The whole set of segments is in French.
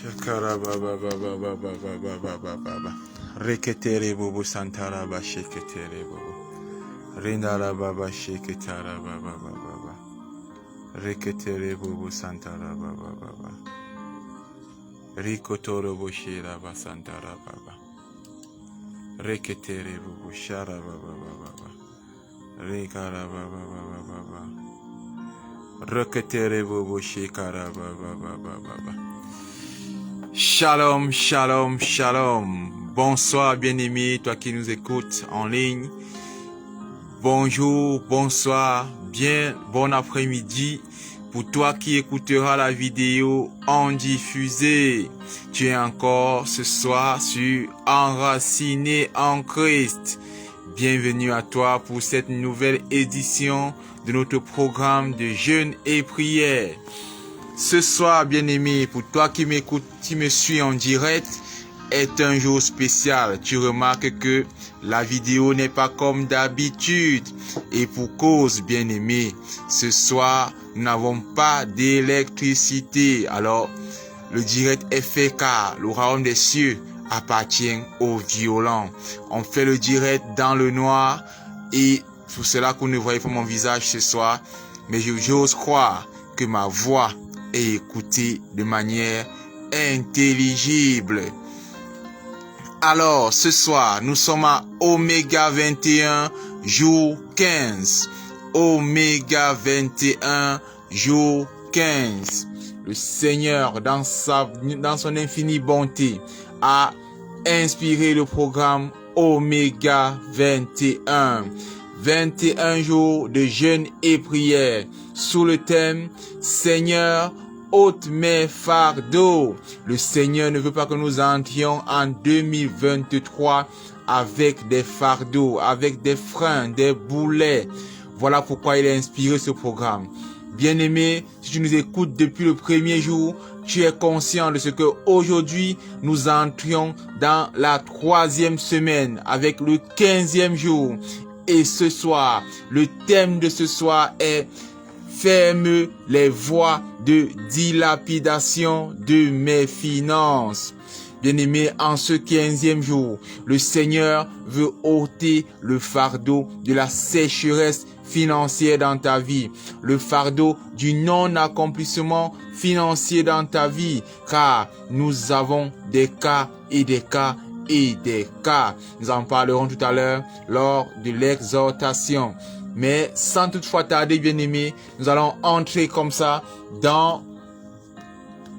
Shakara baba baba baba baba baba baba. Reketere bobo santara ba sheketere bobo. Rindara baba sheketara baba baba baba. Reketere bobo santara baba baba. Rikotoro boshira ba santara baba. Reketere bobo shara baba baba baba. Rekara baba baba baba. Reketere bobo shekara baba baba baba. Shalom, shalom, shalom. Bonsoir, bien-aimé, toi qui nous écoutes en ligne. Bonjour, bonsoir, bon après-midi. Pour toi qui écouteras la vidéo en diffusée, tu es encore ce soir sur Enraciné en Christ. Bienvenue à toi pour cette nouvelle édition de notre programme de jeûne et prière. Ce soir, bien-aimé, pour toi qui m'écoutes, qui me suis en direct, est un jour spécial. Tu remarques que la vidéo n'est pas comme d'habitude. Et pour cause, bien-aimé, ce soir, nous n'avons pas d'électricité. Alors, le direct est fait car le royaume des cieux appartient aux violents. On fait le direct dans le noir et pour cela que vous ne voyez pas mon visage ce soir. Mais j'ose croire que ma voix et écouter de manière intelligible. Alors, ce soir, nous sommes à Oméga 21, jour 15. Oméga 21, jour 15. Le Seigneur, dans son infinie bonté, a inspiré le programme Oméga 21. 21 jours de jeûne et prière sous le thème Seigneur, ôte mes fardeaux. Le Seigneur ne veut pas que nous entrions en 2023 avec des fardeaux, avec des freins, des boulets. Voilà pourquoi il a inspiré ce programme. Bien-aimé, si tu nous écoutes depuis le premier jour, tu es conscient de ce que aujourd'hui nous entrions dans la 3e semaine avec le 15e jour. Et ce soir, le thème de ce soir est ferme les voies de dilapidation de mes finances. Bien-aimé, en ce 15e jour, le Seigneur veut ôter le fardeau de la sécheresse financière dans ta vie, le fardeau du non-accomplissement financier dans ta vie, car nous avons des cas et des cas et des cas. Nous en parlerons tout à l'heure lors de l'exhortation. Mais sans toutefois tarder, bien-aimés, nous allons entrer comme ça dans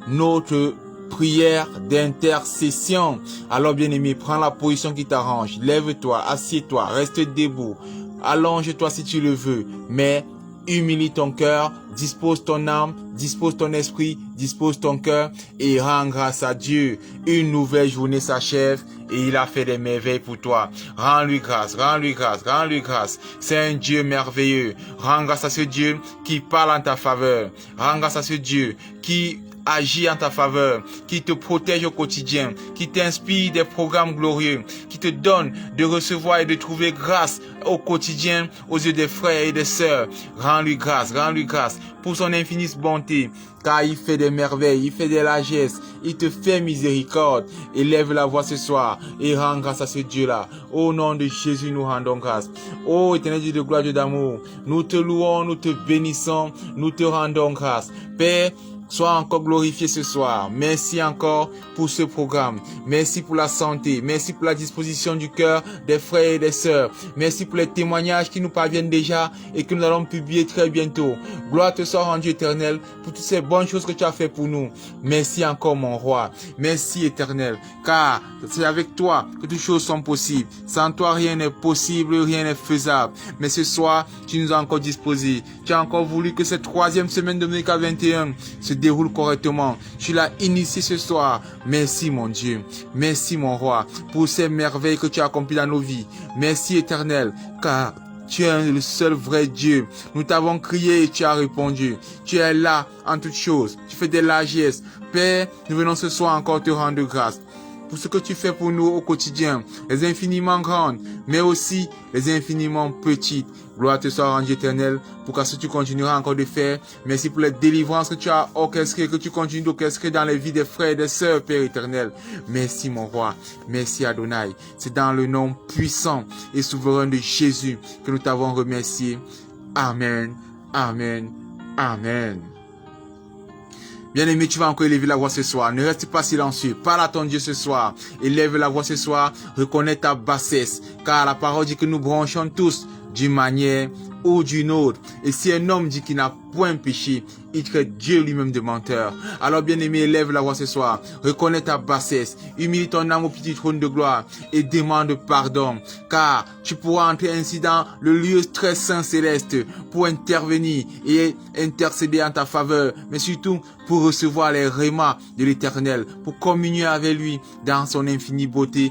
notre prière d'intercession. Alors, bien-aimé, prends la position qui t'arrange. Lève-toi, assieds-toi, reste debout. Allonge-toi si tu le veux, mais humilie ton cœur, dispose ton âme, dispose ton esprit, dispose ton cœur et rends grâce à Dieu. Une nouvelle journée s'achève et il a fait des merveilles pour toi. Rends-lui grâce, rends-lui grâce, rends-lui grâce. C'est un Dieu merveilleux. Rends grâce à ce Dieu qui parle en ta faveur. Rends grâce à ce Dieu qui agit en ta faveur, qui te protège au quotidien, qui t'inspire des programmes glorieux, qui te donne de recevoir et de trouver grâce au quotidien aux yeux des frères et des sœurs. Rends-lui grâce pour son infinie bonté, car il fait des merveilles, il fait des largesses, il te fait miséricorde. Élève la voix ce soir et rends grâce à ce Dieu-là. Au nom de Jésus, nous rendons grâce. Ô éternel Dieu de gloire, Dieu d'amour, nous te louons, nous te bénissons, nous te rendons grâce. Père, sois encore glorifié ce soir. Merci encore pour ce programme. Merci pour la santé. Merci pour la disposition du cœur des frères et des sœurs. Merci pour les témoignages qui nous parviennent déjà et que nous allons publier très bientôt. Gloire te soit rendue, éternel, pour toutes ces bonnes choses que tu as fait pour nous. Merci encore, mon roi. Merci, éternel, car c'est avec toi que toutes choses sont possibles. Sans toi, rien n'est possible, rien n'est faisable. Mais ce soir, tu nous as encore disposé. Tu as encore voulu que cette 3e semaine de Oméga 21 se déroule correctement. Tu l'as initié ce soir. Merci, mon Dieu. Merci, mon roi, pour ces merveilles que tu as accomplies dans nos vies. Merci, éternel, car tu es le seul vrai Dieu. Nous t'avons crié et tu as répondu. Tu es là en toutes choses. Tu fais des largesses. Père, nous venons ce soir encore te rendre grâce. pour ce que tu fais pour nous au quotidien, les infiniment grandes, mais aussi les infiniment petites. Gloire te soit rendue, Éternel, pour que tu continueras encore de faire. Merci pour les délivrances que tu as orchestrées, que tu continues d'orchestrer dans les vies des frères et des sœurs, Père éternel. Merci, mon roi. Merci, Adonai. C'est dans le nom puissant et souverain de Jésus que nous t'avons remercié. Amen. Amen. Amen. Bien-aimé, tu vas encore élever la voix ce soir. Ne reste pas silencieux. Parle à ton Dieu ce soir. Élève la voix ce soir. Reconnais ta bassesse. Car la parole dit que nous bronchons tous d'une manière ou d'une autre. Et si un homme dit qu'il n'a point péché, il traite Dieu lui-même de menteur. Alors bien-aimé, élève la voix ce soir. Reconnais ta bassesse. Humilie ton âme au petit trône de gloire et demande pardon. Car tu pourras entrer ainsi dans le lieu très saint céleste pour intervenir et intercéder en ta faveur. Mais surtout pour recevoir les rémas de l'Éternel, pour communier avec lui dans son infinie bonté,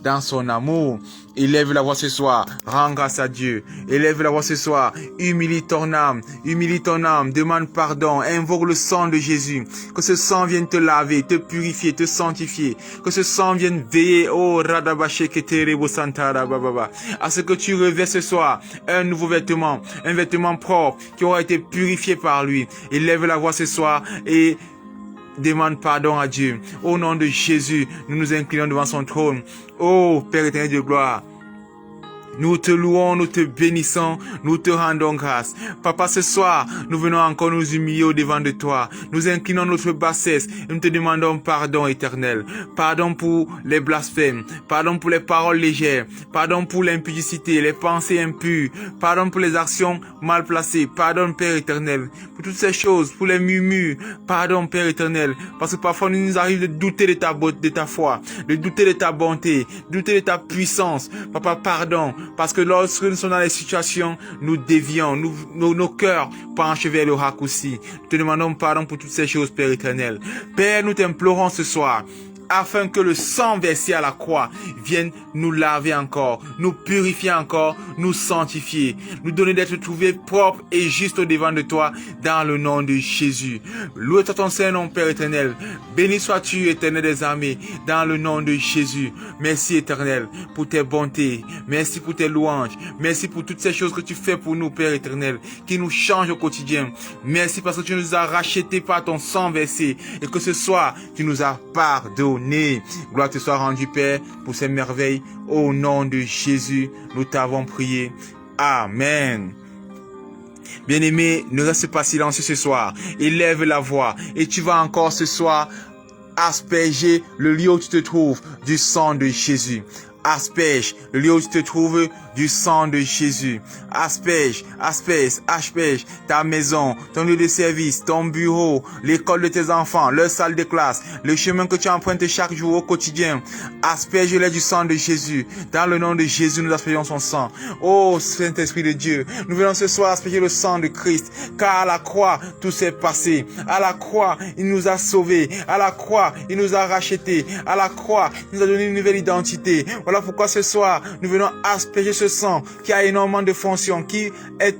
dans son amour. Élève la voix ce soir, rends grâce à Dieu. Élève la voix ce soir, humilie ton âme, demande pardon, invoque le sang de Jésus. Que ce sang vienne te laver, te purifier, te sanctifier. Que ce sang vienne veiller, oh Radabaché Keterebo Santara Bababa, à ce que tu revêts ce soir un nouveau vêtement, un vêtement propre qui aura été purifié par lui. Élève la voix ce soir et demande pardon à Dieu. Au nom de Jésus, nous nous inclinons devant son trône. Oh Père éternel de gloire, nous te louons, nous te bénissons, nous te rendons grâce. Papa, ce soir, nous venons encore nous humilier au devant de toi. Nous inclinons notre bassesse et nous te demandons pardon éternel. Pardon pour les blasphèmes, pardon pour les paroles légères, pardon pour l'impudicité, les pensées impures, pardon pour les actions mal placées, pardon Père éternel, pour toutes ces choses, pour les murmures, pardon Père éternel, parce que parfois il nous arrive de douter de ta beauté, de ta foi, de douter de ta bonté, de douter de ta puissance. Papa, pardon. Parce que lorsque nous sommes dans les situations, nous dévions, nos cœurs penchent vers le raccourci. Nous te demandons pardon pour toutes ces choses, Père éternel. Père, nous t'implorons ce soir, afin que le sang versé à la croix vienne nous laver encore, nous purifier encore, nous sanctifier, nous donner d'être trouvés propres et justes au devant de toi, dans le nom de Jésus. Loué soit ton Saint-Nom, Père éternel. Béni sois-tu, éternel des armées, dans le nom de Jésus. Merci, éternel, pour tes bontés. Merci pour tes louanges. Merci pour toutes ces choses que tu fais pour nous, Père éternel, qui nous changent au quotidien. Merci parce que tu nous as rachetés par ton sang versé et que ce soir, tu nous as pardonné. Gloire te soit rendue, Père, pour ces merveilles. Au nom de Jésus, nous t'avons prié. Amen. Bien-aimé, ne reste pas silencieux ce soir. Élève la voix et tu vas encore ce soir asperger le lieu où tu te trouves du sang de Jésus. Asperge le lieu où tu te trouves du sang de Jésus. Asperge ta maison, ton lieu de service, ton bureau, l'école de tes enfants, leur salle de classe, le chemin que tu empruntes chaque jour au quotidien. Asperge-les du sang de Jésus. Dans le nom de Jésus, nous aspergeons son sang. Oh Saint-Esprit de Dieu, nous venons ce soir asperger le sang de Christ, car à la croix, tout s'est passé. À la croix, il nous a sauvés. À la croix, il nous a rachetés. À la croix, il nous a donné une nouvelle identité. Voilà pourquoi ce soir, nous venons asperger ce sang qui a énormément de fonctions, qui est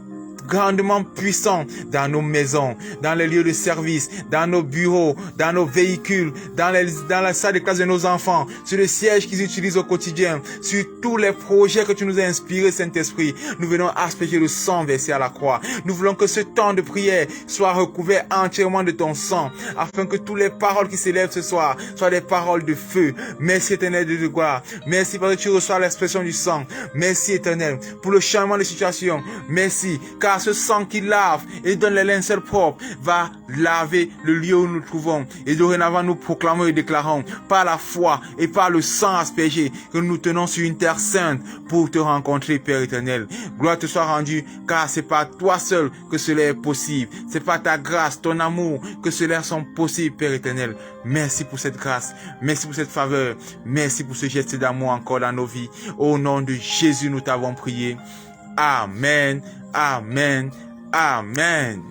grandement puissant dans nos maisons, dans les lieux de service, dans nos bureaux, dans nos véhicules, dans la salle de classe de nos enfants, sur le siège qu'ils utilisent au quotidien, sur tous les projets que tu nous as inspirés, Saint-Esprit. Nous venons asperger le sang versé à la croix. Nous voulons que ce temps de prière soit recouvert entièrement de ton sang, afin que toutes les paroles qui s'élèvent ce soir soient des paroles de feu. Merci éternel de gloire. Merci parce que tu reçois l'expression du sang. Merci éternel pour le changement de situation. Merci car ce sang qui lave et donne les lincelles propres va laver le lieu où nous nous trouvons. Et dorénavant, nous proclamons et déclarons par la foi et par le sang aspergé que nous tenons sur une terre sainte pour te rencontrer, Père éternel. Gloire te soit rendue, car c'est pas toi seul que cela est possible. C'est pas ta grâce, ton amour que cela sont possibles, Père éternel. Merci pour cette grâce. Merci pour cette faveur. Merci pour ce geste d'amour encore dans nos vies. Au nom de Jésus, nous t'avons prié. Amen. Amen. Amen.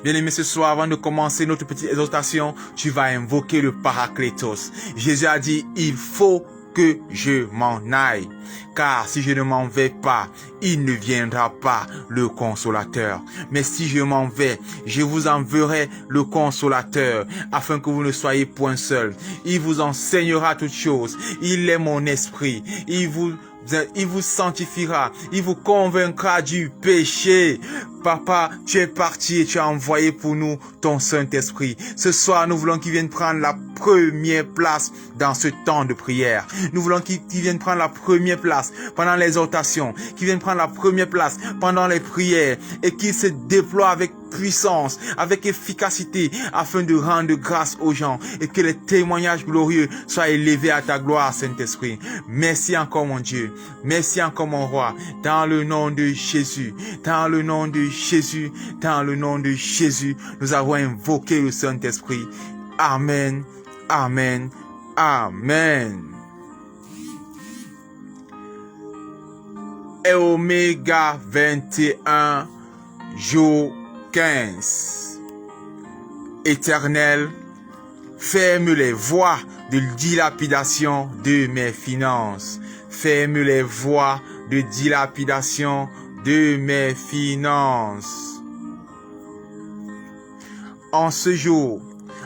Bien-aimé, ce soir, avant de commencer notre petite exhortation, tu vas invoquer le Paraclétos. Jésus a dit, il faut que je m'en aille. Car si je ne m'en vais pas, il ne viendra pas le consolateur. Mais si je m'en vais, je vous enverrai le consolateur, afin que vous ne soyez point seuls. Il vous enseignera toutes choses. Il est mon esprit. Il vous sanctifiera, il vous convaincra du péché. Papa, tu es parti et tu as envoyé pour nous ton Saint-Esprit. Ce soir, nous voulons qu'il vienne prendre la première place dans ce temps de prière. Nous voulons qu'il vienne prendre la première place pendant l'exhortation, qu'il vienne prendre la première place pendant les prières et qu'il se déploie avec puissance, avec efficacité, afin de rendre grâce aux gens et que les témoignages glorieux soient élevés à ta gloire, Saint-Esprit. Merci encore, mon Dieu. Merci encore, mon roi. Dans le nom de Jésus, dans le nom de Jésus, dans le nom de Jésus, nous avons invoqué le Saint-Esprit. Amen, amen, amen. Et Oméga 21, jour 15. Éternel, ferme les voies de dilapidation de mes finances. Ferme les voies de dilapidation de mes finances. En ce jour,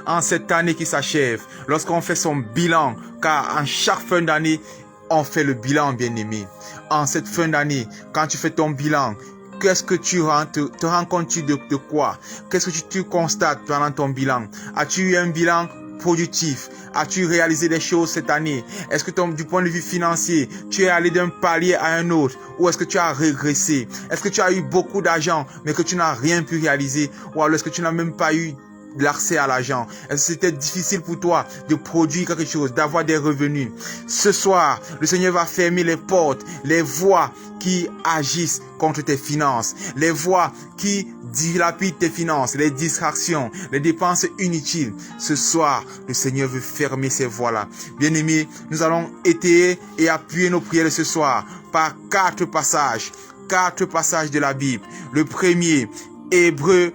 en cette année qui s'achève, lorsqu'on fait son bilan, car en chaque fin d'année, on fait le bilan, bien-aimé. En cette fin d'année, quand tu fais ton bilan, qu'est-ce que tu te rends compte de quoi? Qu'est-ce que tu constates pendant ton bilan? As-tu eu un bilan productif? As-tu réalisé des choses cette année? Est-ce que du point de vue financier, tu es allé d'un palier à un autre? Ou est-ce que tu as régressé? Est-ce que tu as eu beaucoup d'argent, mais que tu n'as rien pu réaliser? Ou alors est-ce que tu n'as même pas eu l'accès à l'argent? Est-ce que c'était difficile pour toi de produire quelque chose, d'avoir des revenus? Ce soir, le Seigneur va fermer les portes, les voies qui agissent contre tes finances, les voies qui dilapident tes finances, les distractions, les dépenses inutiles. Ce soir, le Seigneur veut fermer ces voies-là. Bien-aimés, nous allons étayer et appuyer nos prières ce soir par 4 passages de la Bible. Le premier, Hébreux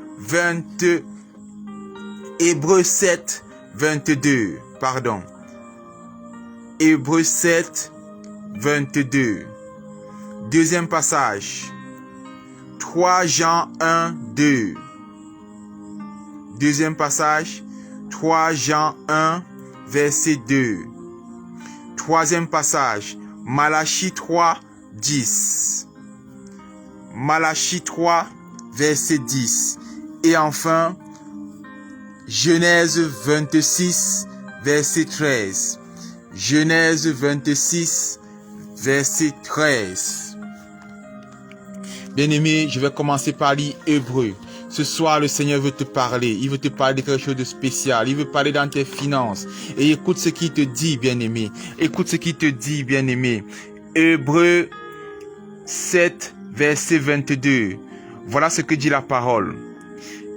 7, 22. Hébreux 7, 22. Deuxième passage, 3 Jean 1, 2. Deuxième passage, 3 Jean 1, verset 2. Troisième passage, Malachie 3, 10. Malachie 3, verset 10. Et enfin, Genèse 26, verset 13. Genèse 26, verset 13. Bien-aimé, je vais commencer par lire Hébreux. Ce soir, le Seigneur veut te parler. Il veut te parler de quelque chose de spécial. Il veut parler dans tes finances. Et écoute ce qu'il te dit, bien-aimé. Écoute ce qu'il te dit, bien-aimé. Hébreux 7, verset 22. Voilà ce que dit la parole.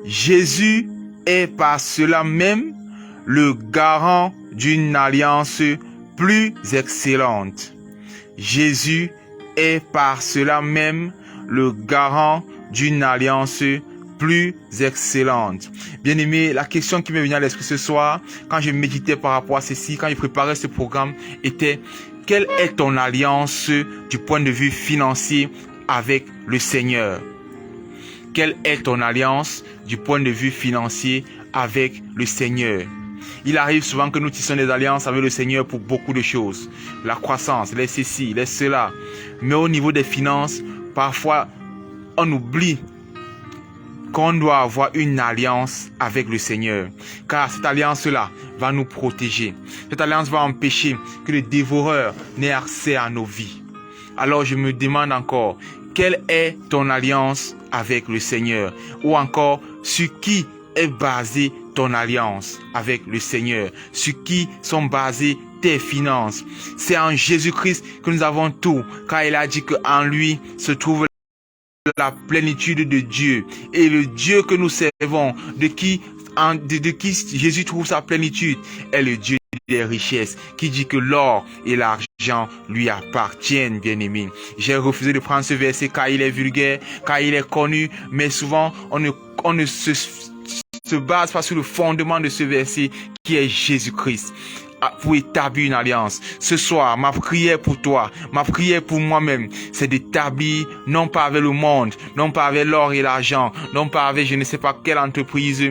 Jésus est par cela même le garant d'une alliance plus excellente. Jésus est par cela même le garant d'une alliance plus excellente. Bien-aimé, la question qui m'est venue à l'esprit ce soir, quand je méditais par rapport à ceci, quand je préparais ce programme, était: quelle est ton alliance du point de vue financier avec le Seigneur? Quelle est ton alliance du point de vue financier avec le Seigneur? Il arrive souvent que nous tissons des alliances avec le Seigneur pour beaucoup de choses. La croissance, les ceci, les cela. Mais au niveau des finances, parfois, on oublie qu'on doit avoir une alliance avec le Seigneur. Car cette alliance-là va nous protéger. Cette alliance va empêcher que le dévoreur n'ait accès à nos vies. Alors je me demande encore, quelle est ton alliance avec le Seigneur? Ou encore, sur qui est basée ton alliance avec le Seigneur? Sur qui sont basées tes finances? C'est en Jésus-Christ que nous avons tout, car il a dit qu'en lui se trouve la plénitude de Dieu. Et le Dieu que nous servons, de qui Jésus trouve sa plénitude, est le Dieu des richesses, qui dit que l'or et l'argent lui appartiennent, bien-aimés. J'ai refusé de prendre ce verset car il est vulgaire, car il est connu, mais souvent on ne se base pas sur le fondement de ce verset qui est Jésus-Christ. pour établir une alliance. Ce soir, ma prière pour toi, ma prière pour moi-même, c'est d'établir, non pas avec le monde, non pas avec l'or et l'argent, non pas avec je ne sais pas quelle entreprise,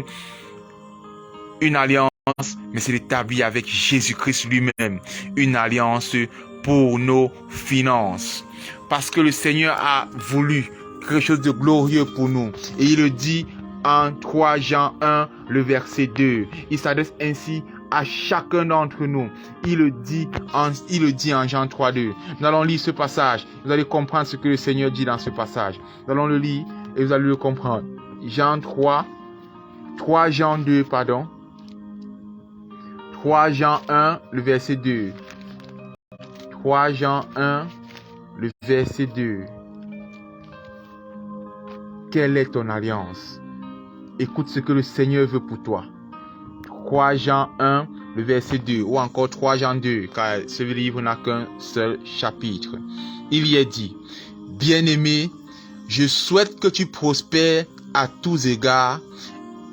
une alliance, mais c'est d'établir avec Jésus-Christ lui-même une alliance pour nos finances. Parce que le Seigneur a voulu quelque chose de glorieux pour nous. Et il le dit en 3 Jean 1, le verset 2. Il s'adresse ainsi à chacun d'entre nous. Il le dit en Jean 3, 2. Nous allons lire ce passage. Vous allez comprendre ce que le Seigneur dit dans ce passage. Nous allons le lire et vous allez le comprendre. Jean 3 Jean 2, pardon. 3 Jean 1, le verset 2. 3 Jean 1, le verset 2. Quelle est ton alliance? Écoute ce que le Seigneur veut pour toi. 3 Jean 1, le verset 2. Ou encore 3 Jean 2, car ce livre n'a qu'un seul chapitre. Il y est dit, bien-aimé, je souhaite que tu prospères à tous égards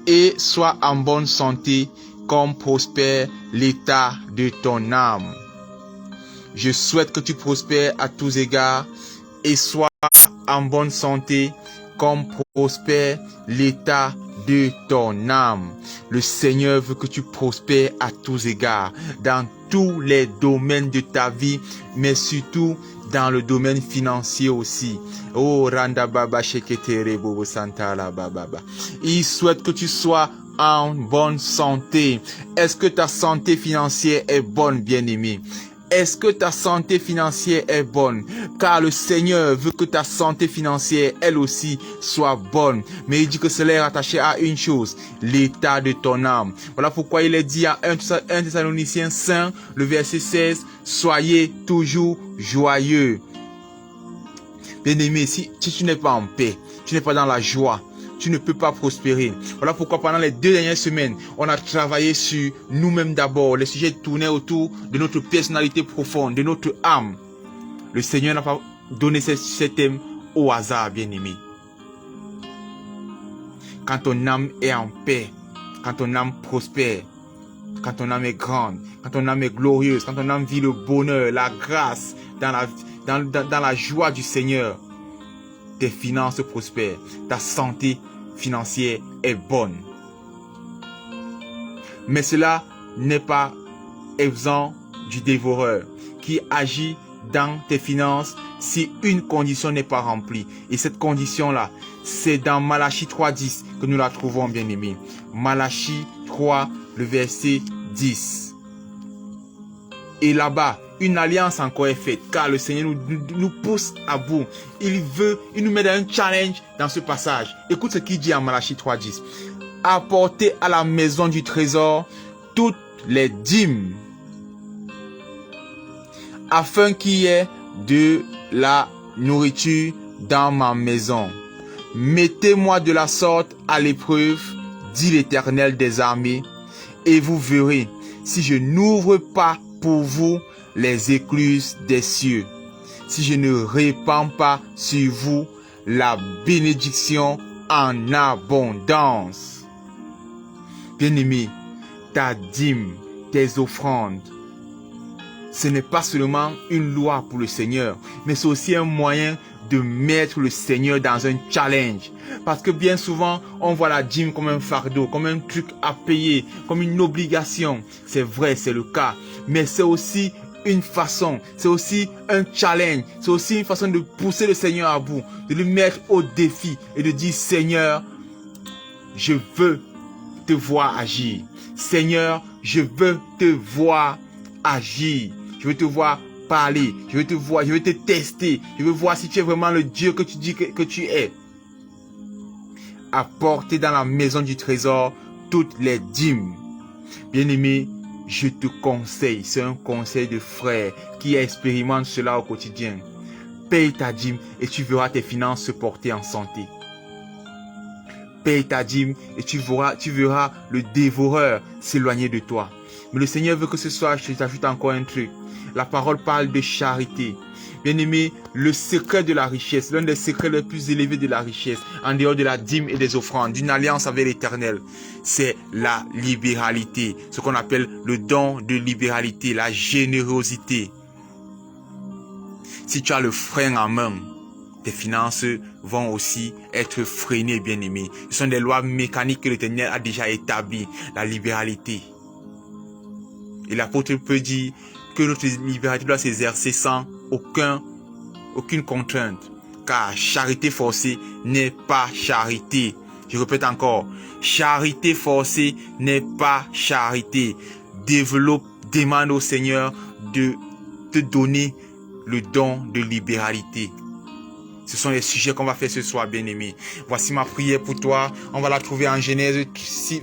et sois en bonne santé comme prospère l'état de ton âme. Je souhaite que tu prospères à tous égards et sois en bonne santé comme prospère l'état de ton âme. Le Seigneur veut que tu prospères à tous égards, dans tous les domaines de ta vie, mais surtout dans le domaine financier aussi. Oh, Randa Baba Sheketere Bobo Santa la Baba. Il souhaite que tu sois en bonne santé. Est-ce que ta santé financière est bonne, bien-aimé? Est-ce que ta santé financière est bonne? Car le Seigneur veut que ta santé financière, elle aussi, soit bonne. Mais il dit que cela est rattaché à une chose, l'état de ton âme. Voilà pourquoi il est dit à 1 Thessaloniciens 5, le verset 16, soyez toujours joyeux. Bien-aimé, si tu n'es pas en paix, tu n'es pas dans la joie, tu ne peux pas prospérer. Voilà pourquoi pendant les 2 dernières semaines, on a travaillé sur nous-mêmes d'abord. Les sujets tournaient autour de notre personnalité profonde, de notre âme. Le Seigneur n'a pas donné ces thèmes au hasard, bien-aimé. Quand ton âme est en paix, quand ton âme prospère, quand ton âme est grande, quand ton âme est glorieuse, quand ton âme vit le bonheur, la grâce, dans la joie du Seigneur, tes finances prospèrent, ta santé financière est bonne. Mais cela n'est pas exempt du dévoreur qui agit dans tes finances si une condition n'est pas remplie. Et cette condition-là, c'est dans Malachie 3.10 que nous la trouvons, bien aimé. Malachie 3, le verset 10. Et là-bas, une alliance encore est faite, car le Seigneur nous pousse à bout. Il nous met dans un challenge dans ce passage. Écoute ce qu'il dit en Malachie 3.10. Apportez à la maison du trésor toutes les dîmes, afin qu'il y ait de la nourriture dans ma maison. Mettez-moi de la sorte à l'épreuve, dit l'Éternel des armées, et vous verrez si je n'ouvre pas pour vous les écluses des cieux, si je ne répands pas sur vous la bénédiction en abondance. Bien-aimé, ta dîme, tes offrandes, ce n'est pas seulement une loi pour le Seigneur, mais c'est aussi un moyen de mettre le Seigneur dans un challenge. Parce que bien souvent, on voit la dîme comme un fardeau, comme un truc à payer, comme une obligation. C'est vrai, c'est le cas. Mais c'est aussi une façon, c'est aussi un challenge, c'est aussi une façon de pousser le Seigneur à bout, de lui mettre au défi et de dire, Seigneur, je veux te voir agir. Seigneur, je veux te voir agir. Je veux te voir parler. Je veux te voir, je veux te tester. Je veux voir si tu es vraiment le Dieu que tu dis que tu es. Apporter dans la maison du trésor toutes les dîmes. Bien-aimé, je te conseille, c'est un conseil de frère qui expérimente cela au quotidien. Paye ta dîme et tu verras tes finances se porter en santé. Paye ta dîme et tu verras le dévoreur s'éloigner de toi. Mais le Seigneur veut que ce soir, je t'ajoute encore un truc. La parole parle de charité. Bien-aimé, le secret de la richesse, l'un des secrets les plus élevés de la richesse, en dehors de la dîme et des offrandes, d'une alliance avec l'Éternel, c'est la libéralité, ce qu'on appelle le don de libéralité, la générosité. Si tu as le frein en main, tes finances vont aussi être freinées, bien-aimé. Ce sont des lois mécaniques que l'Éternel a déjà établies, la libéralité. Et l'apôtre peut dire que notre libéralité doit s'exercer sans aucune contrainte. Car charité forcée n'est pas charité. Je répète encore, charité forcée n'est pas charité. Demande au Seigneur de te donner le don de libéralité. Ce sont les sujets qu'on va faire ce soir, bien-aimé. Voici ma prière pour toi. On va la trouver en Genèse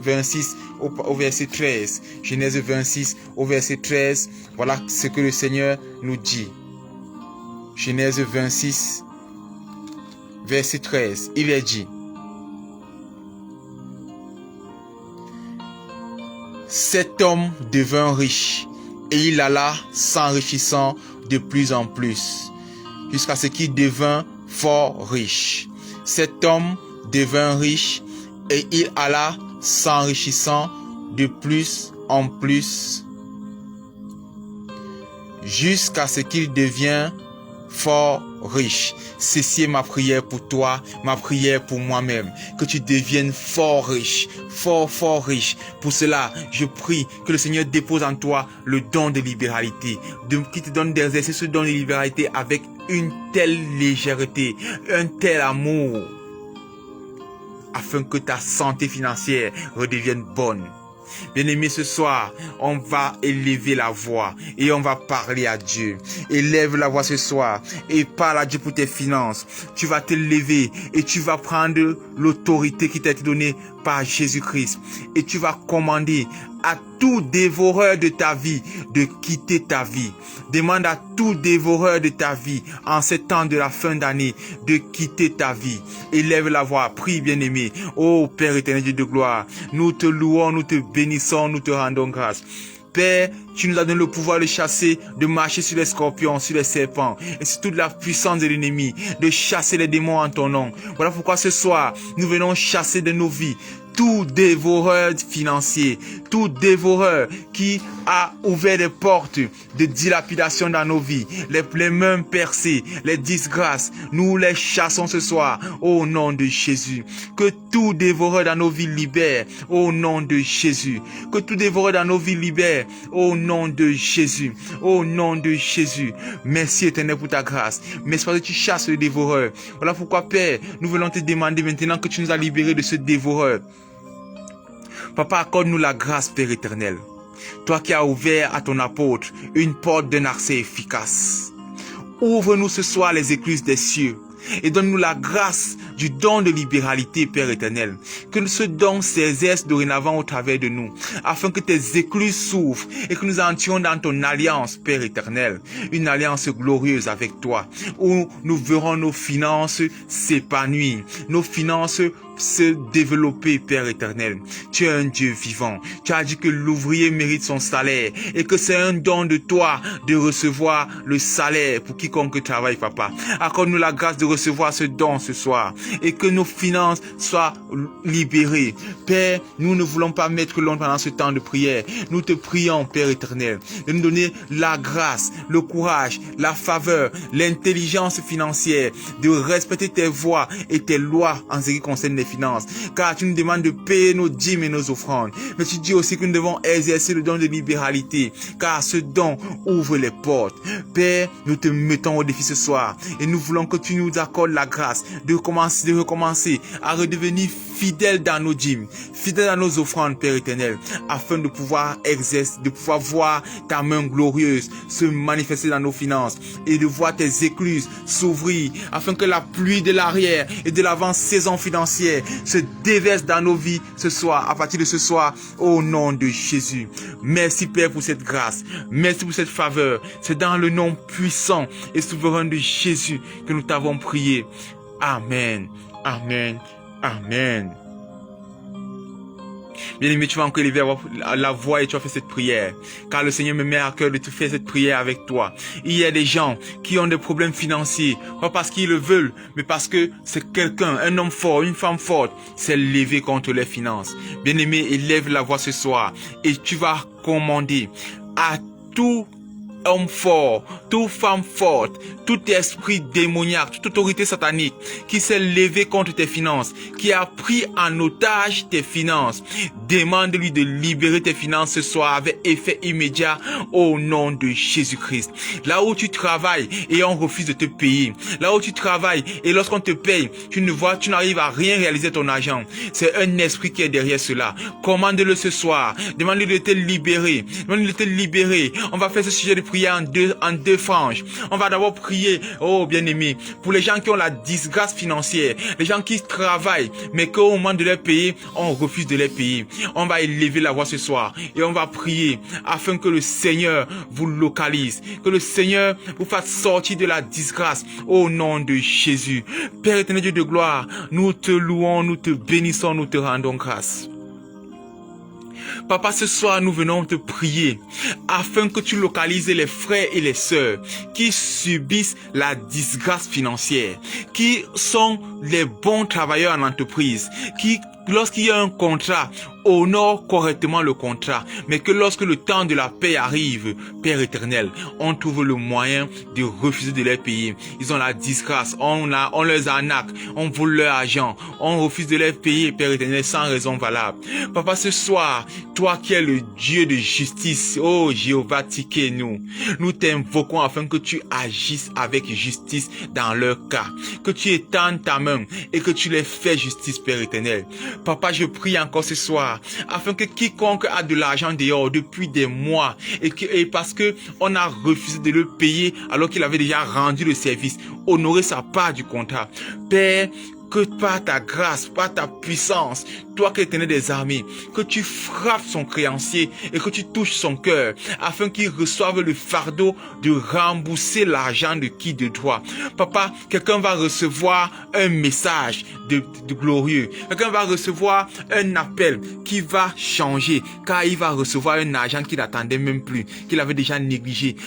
26 au verset 13. Genèse 26 au verset 13. Voilà ce que le Seigneur nous dit. Genèse 26, verset 13. Il est dit: cet homme devint riche et il alla s'enrichissant de plus en plus, jusqu'à ce qu'il devint fort riche. Cet homme devint riche et il alla s'enrichissant de plus en plus, jusqu'à ce qu'il devienne fort riche. Ceci est ma prière pour toi, ma prière pour moi-même, que tu deviennes fort riche, fort riche. Pour cela, je prie que le Seigneur dépose en toi le don de libéralité, qu'il te donne d'exercer ce don de libéralité avec une telle légèreté, un tel amour, afin que ta santé financière redevienne bonne. Bien-aimé, ce soir, on va élever la voix et on va parler à Dieu. Élève la voix ce soir et parle à Dieu pour tes finances. Tu vas te lever et tu vas prendre l'autorité qui t'a été donnée par Jésus-Christ. Et tu vas commander à tout dévoreur de ta vie de quitter ta vie. Demande à tout dévoreur de ta vie en ces temps de la fin d'année de quitter ta vie. Élève la voix, prie, bien-aimé. Ô Père éternel, Dieu de gloire, nous te louons, nous te bénissons, nous te rendons grâce. Père, tu nous as donné le pouvoir de chasser, de marcher sur les scorpions, sur les serpents, et sur toute la puissance de l'ennemi, de chasser les démons en ton nom. Voilà pourquoi ce soir, nous venons chasser de nos vies tout dévoreur financier, tout dévoreur qui a ouvert des portes de dilapidation dans nos vies, les mains percées, les disgrâces, nous les chassons ce soir au nom de Jésus. Que tout dévoreur dans nos vies libère au nom de Jésus. Que tout dévoreur dans nos vies libère au nom de Jésus. Au nom de Jésus. Merci Éternel pour ta grâce. Merci parce que tu chasses le dévoreur. Voilà pourquoi Père, nous voulons te demander maintenant que tu nous as libérés de ce dévoreur. Papa, accorde-nous la grâce, Père éternel. Toi qui as ouvert à ton apôtre une porte d'un accès efficace. Ouvre-nous ce soir les écluses des cieux et donne-nous la grâce du don de libéralité, Père éternel. Que ce don s'exerce dorénavant au travers de nous, afin que tes écluses s'ouvrent et que nous entrions dans ton alliance, Père éternel. Une alliance glorieuse avec toi, où nous verrons nos finances s'épanouir, nos finances se développer, Père éternel. Tu es un Dieu vivant. Tu as dit que l'ouvrier mérite son salaire et que c'est un don de toi de recevoir le salaire pour quiconque travaille, Papa. Accorde-nous la grâce de recevoir ce don ce soir et que nos finances soient libérées. Père, nous ne voulons pas mettre longtemps pendant ce temps de prière. Nous te prions, Père éternel, de nous donner la grâce, le courage, la faveur, l'intelligence financière, de respecter tes voies et tes lois en ce qui concerne les finances, car tu nous demandes de payer nos dîmes et nos offrandes. Mais tu dis aussi que nous devons exercer le don de libéralité, car ce don ouvre les portes. Père, nous te mettons au défi ce soir et nous voulons que tu nous accordes la grâce de recommencer à redevenir fidèles dans nos dîmes, fidèles dans nos offrandes, Père éternel, afin de pouvoir exercer, de pouvoir voir ta main glorieuse se manifester dans nos finances et de voir tes écluses s'ouvrir, afin que la pluie de l'arrière et de l'avant-saison financière se déverse dans nos vies ce soir, à partir de ce soir, au nom de Jésus. Merci Père pour cette grâce, merci pour cette faveur. C'est dans le nom puissant et souverain de Jésus que nous t'avons prié. Amen, amen, amen. Bien-aimé, tu vas encore élever la voix et tu vas faire cette prière. Car le Seigneur me met à cœur de te faire cette prière avec toi. Il y a des gens qui ont des problèmes financiers, pas parce qu'ils le veulent, mais parce que c'est quelqu'un, un homme fort, une femme forte, s'est levé contre les finances. Bien-aimé, élève la voix ce soir et tu vas commander à tout homme fort, toute femme forte, tout esprit démoniaque, toute autorité satanique qui s'est levé contre tes finances, qui a pris en otage tes finances, demande-lui de libérer tes finances ce soir avec effet immédiat au nom de Jésus-Christ. Là où tu travailles et on refuse de te payer, là où tu travailles et lorsqu'on te paye, tu n'arrives à rien réaliser ton argent. C'est un esprit qui est derrière cela. Commande-le ce soir, demande-lui de te libérer, demande-lui de te libérer. On va faire ce sujet de prière en deux franges. On va d'abord prier, oh bien-aimé, pour les gens qui ont la disgrâce financière, les gens qui travaillent, mais qu'au moment de les payer, on refuse de les payer. On va élever la voix ce soir et on va prier afin que le Seigneur vous localise, que le Seigneur vous fasse sortir de la disgrâce au nom de Jésus. Père éternel Dieu de gloire, nous te louons, nous te bénissons, nous te rendons grâce. Papa, ce soir, nous venons te prier afin que tu localises les frères et les sœurs qui subissent la disgrâce financière, qui sont les bons travailleurs en entreprise, qui, lorsqu'il y a un contrat, honore correctement le contrat, mais que lorsque le temps de la paix arrive, Père éternel, on trouve le moyen de refuser de les payer. Ils ont la disgrâce, on les arnaque, on vole leur argent, on refuse de les payer, Père éternel, sans raison valable. Papa, ce soir, toi qui es le Dieu de justice, oh Jéhovah Tsidkenu, nous t'invoquons afin que tu agisses avec justice dans leur cas, que tu étendes ta main et que tu les fais justice, Père éternel. Papa, je prie encore ce soir afin que quiconque a de l'argent dehors depuis des mois et parce que on a refusé de le payer alors qu'il avait déjà rendu le service, honorer sa part du contrat. Père, que par ta grâce, par ta puissance, toi qui es l'éternel des armées, que tu frappes son créancier et que tu touches son cœur, afin qu'il reçoive le fardeau de rembourser l'argent de qui de toi. Papa, quelqu'un va recevoir un message de glorieux. Quelqu'un va recevoir un appel qui va changer, car il va recevoir un argent qu'il n'attendait même plus, qu'il avait déjà négligé.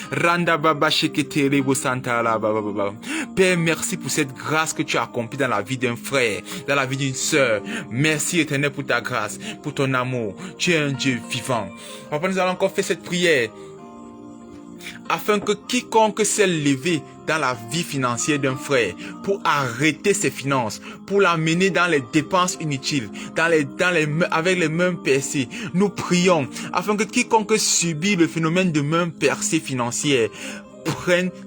Père, merci pour cette grâce que tu as accomplie dans la vie d'un frère, dans la vie d'une sœur. Merci éternel pour ta grâce, pour ton amour. Tu es un Dieu vivant. Papa, nous allons encore faire cette prière afin que quiconque s'est levé dans la vie financière d'un frère pour arrêter ses finances, pour l'amener dans les dépenses inutiles, avec les mains percées, nous prions afin que quiconque subit le phénomène de main percée financière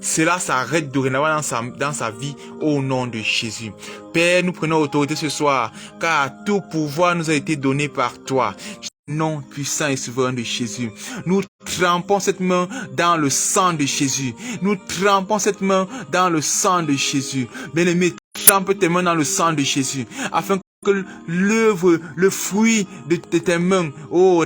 cela s'arrête dorénavant dans sa vie au nom de Jésus. Père, nous prenons autorité ce soir, car tout pouvoir nous a été donné par toi. Nom puissant et souverain de Jésus. Nous trempons cette main dans le sang de Jésus. Nous trempons cette main dans le sang de Jésus. Bien-aimé, trempe tes mains dans le sang de Jésus, afin que l'œuvre, le fruit de tes mains, oh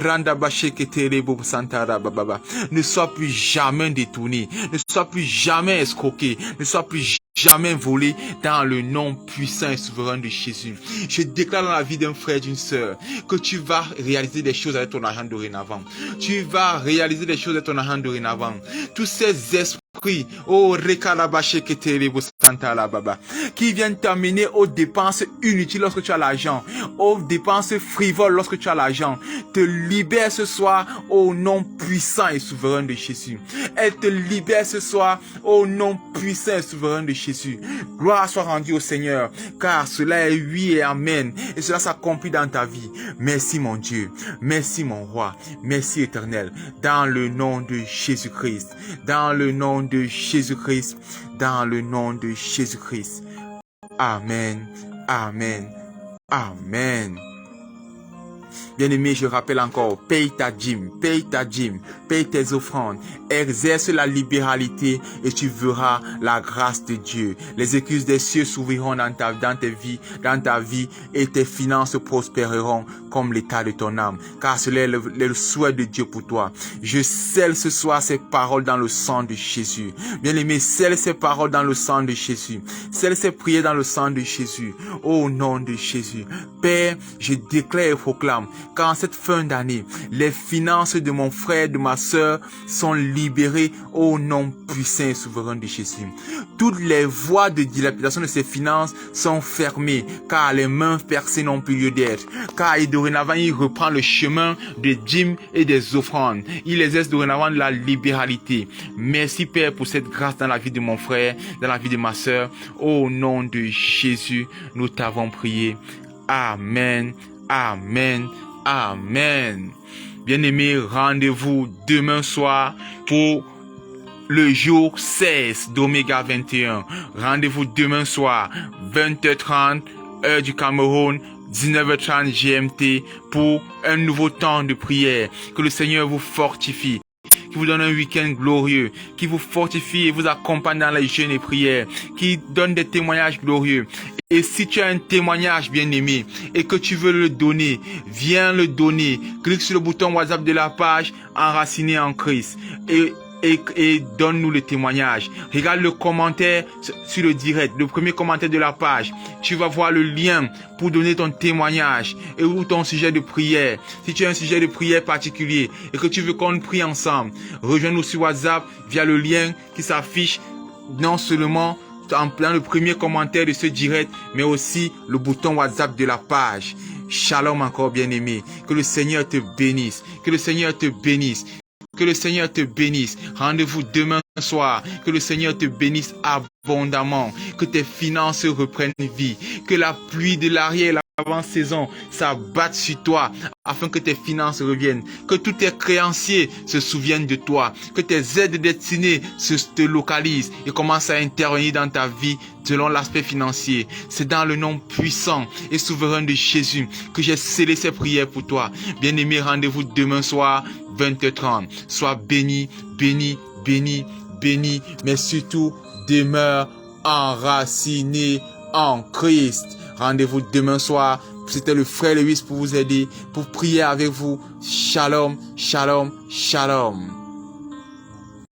ne soit plus jamais détourné, ne soit plus jamais escroqué, ne soit plus jamais volé dans le nom puissant et souverain de Jésus. Je déclare dans la vie d'un frère, d'une sœur, que tu vas réaliser des choses avec ton argent dorénavant. Tu vas réaliser des choses avec ton argent dorénavant. Tous ces esprits, oh qui viennent t'amener aux dépenses inutiles lorsque tu as l'argent, aux dépenses frivoles lorsque tu as l'argent, te libère ce soir au nom puissant et souverain de Jésus. Elle te libère ce soir au nom puissant et souverain de Jésus. Gloire soit rendue au Seigneur, car cela est oui et amen, et cela s'accomplit dans ta vie. Merci mon Dieu, merci mon roi, merci éternel, dans le nom de Jésus-Christ, dans le nom de Jésus-Christ, dans le nom de Jésus-Christ. Amen, amen, amen. Bien-aimé, je rappelle encore, paye ta dîme, paye tes offrandes, exerce la libéralité et tu verras la grâce de Dieu. Les écluses des cieux s'ouvriront dans ta vie et tes finances prospéreront comme l'état de ton âme, car cela est le souhait de Dieu pour toi. Je scelle ce soir ces paroles dans le sang de Jésus. Bien-aimé, scelle ces paroles dans le sang de Jésus. Scelle ces prières dans le sang de Jésus. Au nom de Jésus. Père, je déclare et proclame car en cette fin d'année, les finances de mon frère, de ma sœur sont libérées au nom puissant et souverain de Jésus. Toutes les voies de dilapidation de ces finances sont fermées, car les mains percées n'ont plus lieu d'être. Car dorénavant, il reprend le chemin des dîmes et des offrandes. Il exerce dorénavant de la libéralité. Merci Père pour cette grâce dans la vie de mon frère, dans la vie de ma sœur. Au nom de Jésus, nous t'avons prié. Amen, amen, amen. Bien-aimés, rendez-vous demain soir pour le jour 16 d'Oméga 21. Rendez-vous demain soir, 20h30, heure du Cameroun, 19h30 GMT, pour un nouveau temps de prière. Que le Seigneur vous fortifie, qui vous donne un week-end glorieux, qui vous fortifie et vous accompagne dans les jeûnes et prières, qui donne des témoignages glorieux. Et si tu as un témoignage bien-aimé et que tu veux le donner, viens le donner. Clique sur le bouton WhatsApp de la page Enraciné en Christ et donne-nous le témoignage. Regarde le commentaire sur le direct, le premier commentaire de la page. Tu vas voir le lien pour donner ton témoignage et ou ton sujet de prière. Si tu as un sujet de prière particulier et que tu veux qu'on prie ensemble, rejoins-nous sur WhatsApp via le lien qui s'affiche non seulement dans le premier commentaire de ce direct, mais aussi le bouton WhatsApp de la page. Shalom encore bien-aimé. Que le Seigneur te bénisse. Que le Seigneur te bénisse. Que le Seigneur te bénisse. Rendez-vous demain soir. Que le Seigneur te bénisse abondamment. Que tes finances reprennent vie. Que la pluie de l'arrière et l'avant-saison s'abatte sur toi afin que tes finances reviennent. Que tous tes créanciers se souviennent de toi. Que tes aides destinées te localisent et commencent à intervenir dans ta vie selon l'aspect financier. C'est dans le nom puissant et souverain de Jésus que j'ai scellé ces prières pour toi. Bien-aimé, rendez-vous demain soir, 20h30. Sois béni, béni, béni, béni, mais surtout demeure enraciné en Christ. Rendez-vous demain soir. C'était le frère Lewis pour vous aider, pour prier avec vous. Shalom, shalom, shalom.